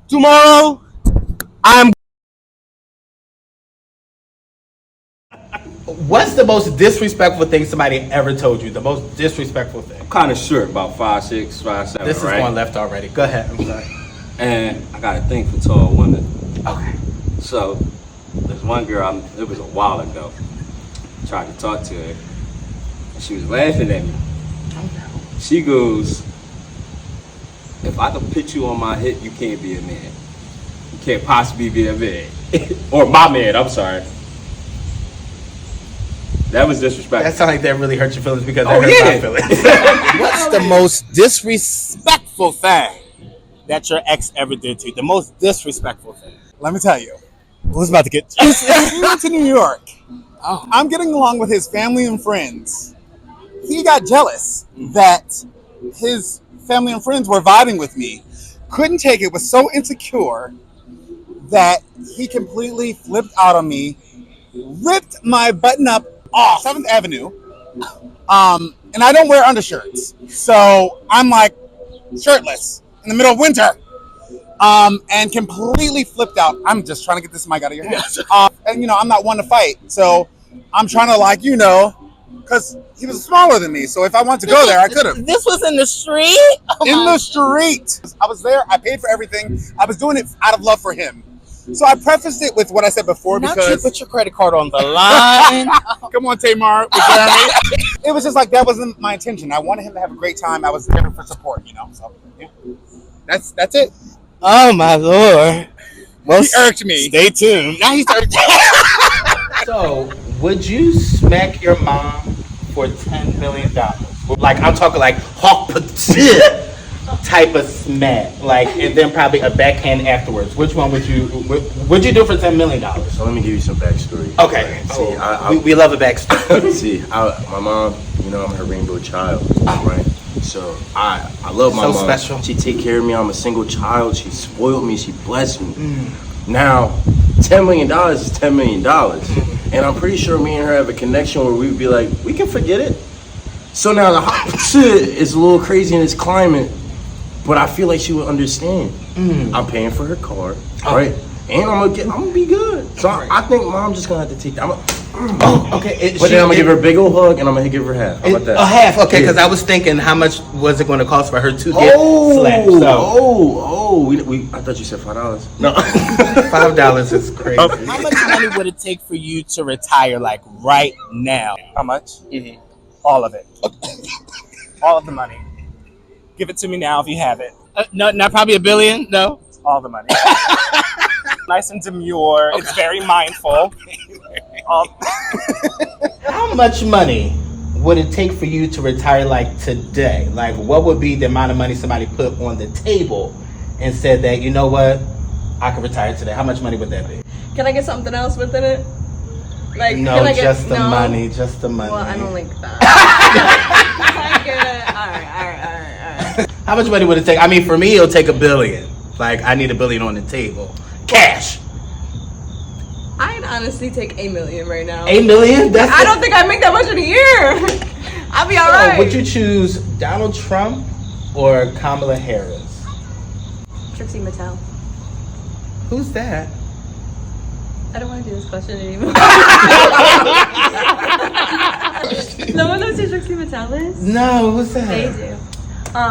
Tomorrow, I'm. What's the most disrespectful thing somebody ever told you? The most disrespectful thing. Kind of short, about 5'6", 5'7". This is right? going left already. Go ahead. I'm sorry. And I got a thing for tall women. Okay. So there's one girl. It was a while ago. Tried to talk to her. And she was laughing at me. She goes, "If I can put you on my hip, you can't be a man. You can't possibly be a man, or my man." I'm sorry. That was disrespectful. That sounds like that really hurt your feelings because Oh, that hurt yeah. my feelings. What's the most disrespectful thing that your ex ever did to you? The most disrespectful thing. Let me tell you, who's about to get we went to New York. Oh. I'm getting along with his family and friends. He got jealous that his family and friends were vibing with me. Couldn't take it, was so insecure that he completely flipped out on me, ripped my button up off 7th Avenue. And I don't wear undershirts. So I'm like shirtless in the middle of winter. And completely flipped out. I'm just trying to get this mic out of your hands. And I'm not one to fight. So I'm trying to because he was smaller than me. So if I wanted to go there, I could have. This was in the street? In the street. I was there. I paid for everything. I was doing it out of love for him. So I prefaced it with what I said before Not because... you put your credit card on the line. Come on, Tamar. With Jeremy. It was just like, that wasn't my intention. I wanted him to have a great time. I was there for support, So, yeah. That's it. Oh, my Lord. Well, He irked me. stay tuned. Now he's irked. So, would you smack your mom for $10 million? Like, I'm talking like hawk type of smack, and then probably a backhand afterwards. Which one would you do for $10 million? So let me give you some backstory. Okay. See, we love a backstory. see, my mom, I'm her rainbow child, right? So I love my So mom. special. She take care of me. I'm a single child. She spoiled me. She blessed me. Now, $10 million is $10 million, and I'm pretty sure me and her have a connection where we'd be like, we can forget it. So now the hot shit is a little crazy in this climate. But I feel like she would understand. I'm paying for her car, right? And I'm gonna be good. So I think mom just gonna have to take that. Okay. But then I'm gonna give her a big old hug and I'm gonna give her half. How about that? A half, okay, because Yeah. I was thinking how much was it going to cost for her to get slapped. So I thought you said $5. No. $5 is crazy. How much money would it take for you to retire, right now? How much? All of it. All of the money. Give it to me now if you have it. No, not probably $1 billion. No. All the money. Nice and demure. Okay. It's very mindful. How much money would it take for you to retire today? What would be the amount of money somebody put on the table and said that, you know what, I can retire today? How much money would that be? Can I get something else within it? No, can I get, just the money, just the money. Well, I don't like that. I get it. All right. How much money would it take? I mean, for me, it'll take $1 billion. I need $1 billion on the table. Cash. I'd honestly take $1 million right now. $8 million? I don't think I make that much in a year. I'll be all right. Would you choose Donald Trump or Kamala Harris? Trixie Mattel. Who's that? I don't want to do this question anymore. No one knows who Trixie Mattel is? No, who's that? They do.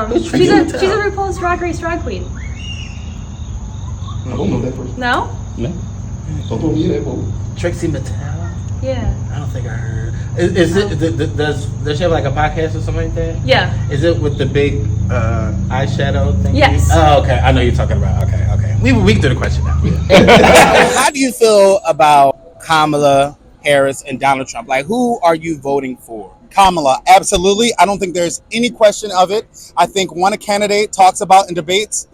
Who's She's Trixie a Mattel? RuPaul's Drag Race drag queen. I don't know that person. No? No. Don't throw me in that boat. Trixie Mattel? Yeah. I don't think I heard. Does she have a podcast or something like that? Yeah. Is it with the big eyeshadow thing? Yes. Oh, okay. I know you're talking about. Okay. We can do the question now. How do you feel about Kamala Harris and Donald Trump? Who are you voting for? Kamala, absolutely. I don't think there's any question of it. I think one a candidate talks about in debates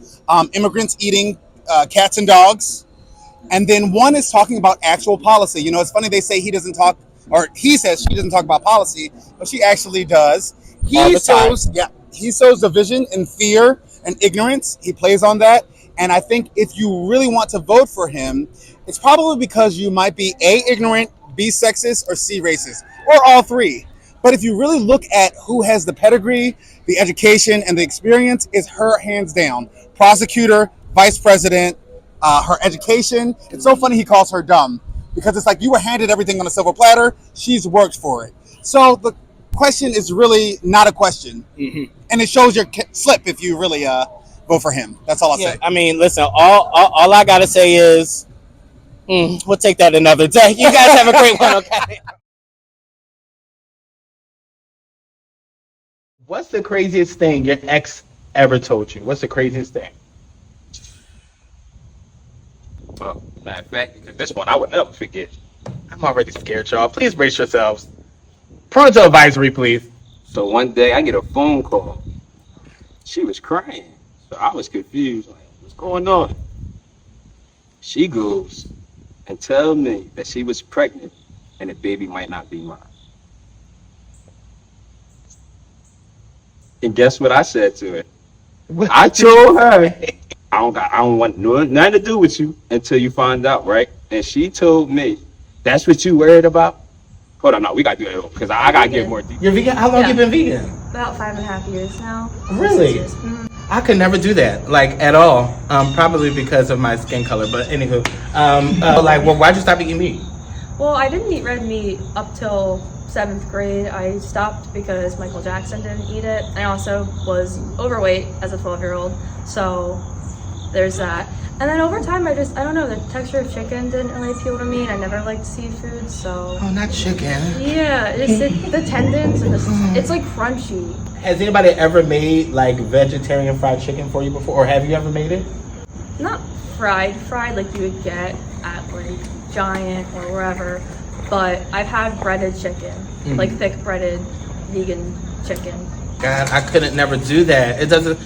immigrants eating cats and dogs. And then one is talking about actual policy. It's funny they say he doesn't talk, or he says she doesn't talk about policy, but she actually does. He sows division and fear and ignorance. He plays on that. And I think if you really want to vote for him, it's probably because you might be A, ignorant, B, sexist, or C, racist, or all three. But if you really look at who has the pedigree, the education, and the experience, it's her hands down. Prosecutor, vice president, her education. It's so funny he calls her dumb because it's like you were handed everything on a silver platter. She's worked for it. So the question is really not a question, and it shows your slip if you really vote for him. That's all I'll say. I mean, listen, all I gotta say is we'll take that another day. You guys have a great one, okay? What's the craziest thing your ex ever told you? What's the craziest thing? Well, matter of fact, this one I would never forget. I'm already scared, y'all. Please brace yourselves. Parental advisory, please. So one day I get a phone call. She was crying. So I was confused. Like, what's going on? She goes and tells me that she was pregnant and the baby might not be mine. And guess what I said to her? I told her I don't want nothing to do with you until you find out, right? And she told me, that's what you worried about? Hold on, no, we gotta do that because I gotta get more details. You're vegan? How long you been vegan? About 5.5 years now. Really? 6 years. I could never do that, like at all. Probably because of my skin color. But anywho, why'd you stop eating meat? Well, I didn't eat red meat up till 7th grade. I stopped because Michael Jackson didn't eat it. I also was overweight as a 12-year-old, so there's that. And then over time, I don't know, the texture of chicken didn't really appeal to me, and I never liked seafood, so. Oh, not chicken. Yeah, the tendons, and it's like crunchy. Has anybody ever made like vegetarian fried chicken for you before, or have you ever made it? Not fried like you would get at like Giant or wherever, but I've had breaded chicken, like thick breaded vegan chicken. God, I couldn't never do that. It doesn't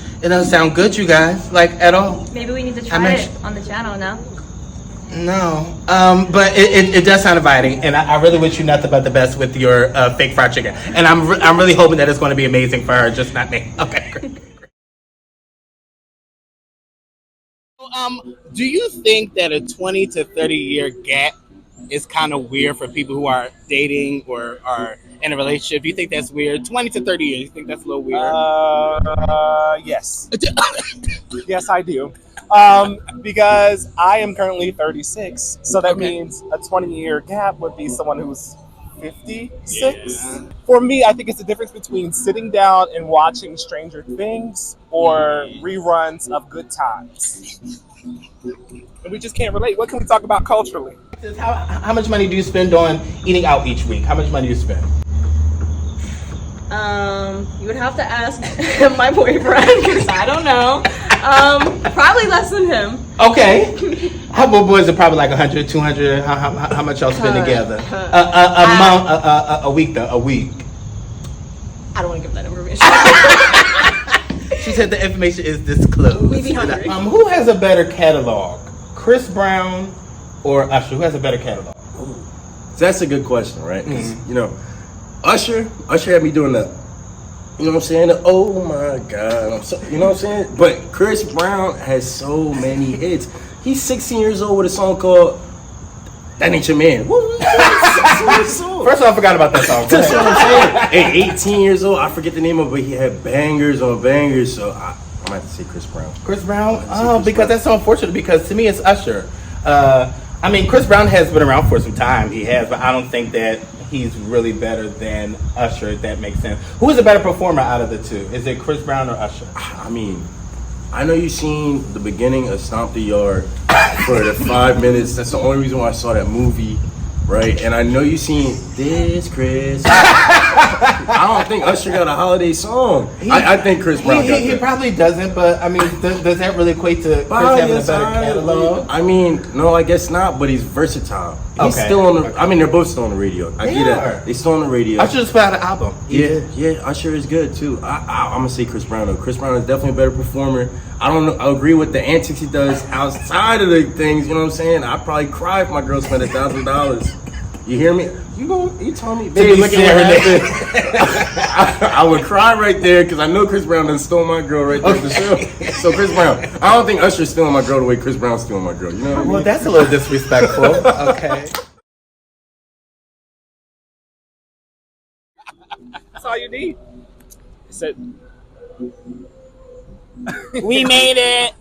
sound good, you guys, like at all. Maybe we need to try it on the channel now. No, but it does sound inviting, and I really wish you nothing but the best with your fake fried chicken. And I'm really hoping that it's going to be amazing for her, just not me. Okay, great. Do you think that a 20 to 30 year gap is kind of weird for people who are dating or are in a relationship? Do you think that's weird? 20 to 30 years, you think that's a little weird? Yes. Yes, I do. Because I am currently 36, so that means a 20-year gap would be someone who's 56. Yeah. For me, I think it's the difference between sitting down and watching Stranger Things or reruns of Good Times. And we just can't relate. What can we talk about culturally? How much money do you spend on eating out each week? How much money do you spend? You would have to ask my boyfriend because I don't know. Probably less than him. Okay. How about boys are probably like 100, 200? How much y'all spend together? A week though. A week. I don't want to give that information. She said the information is disclosed. We be hungry. Who has a better catalog, Chris Brown or Usher? Who has a better catalog? So that's a good question, right? 'Cause, you know, Usher had me doing that. You know what I'm saying? Oh my God. You know what I'm saying? But Chris Brown has so many hits. He's 16 years old with a song called That Ain't Your Man. First of all, I forgot about that song. That's what I'm saying. Hey, 18 years old, I forget the name of it, but he had bangers on bangers, so I'm going to have to say Chris Brown. Chris Brown? Oh, because that's so unfortunate because to me it's Usher. I mean, Chris Brown has been around for some time. He has, but I don't think that he's really better than Usher, if that makes sense. Who is a better performer out of the two? Is it Chris Brown or Usher? I mean, I know you've seen the beginning of Stomp the Yard for the 5 minutes. That's the only reason why I saw that movie, right? And I know you've seen This Chris. I don't think Usher got a holiday song. I think Chris Brown got He that. probably doesn't, but I mean, does that really equate to Chris having a better catalog? I mean, no, I guess not, but he's versatile. He's Okay. still on the, I mean, they're both still on the radio. I They get are. that. They're still on the radio. Usher just put out an album. Yeah, Usher is good too. I'm gonna say Chris Brown though. Chris Brown is definitely a better performer. I don't know. I agree with the antics he does outside of the things. You know what I'm saying? I'd probably cry if my girl spent $1,000. You hear me? You told me, baby. Look at her. I would cry right there because I know Chris Brown done stole my girl right there for sure. So Chris Brown, I don't think Usher's stealing my girl the way Chris Brown's stealing my girl. You know what I mean? Well, that's a little disrespectful. Okay. That's all you need. It's a We made it.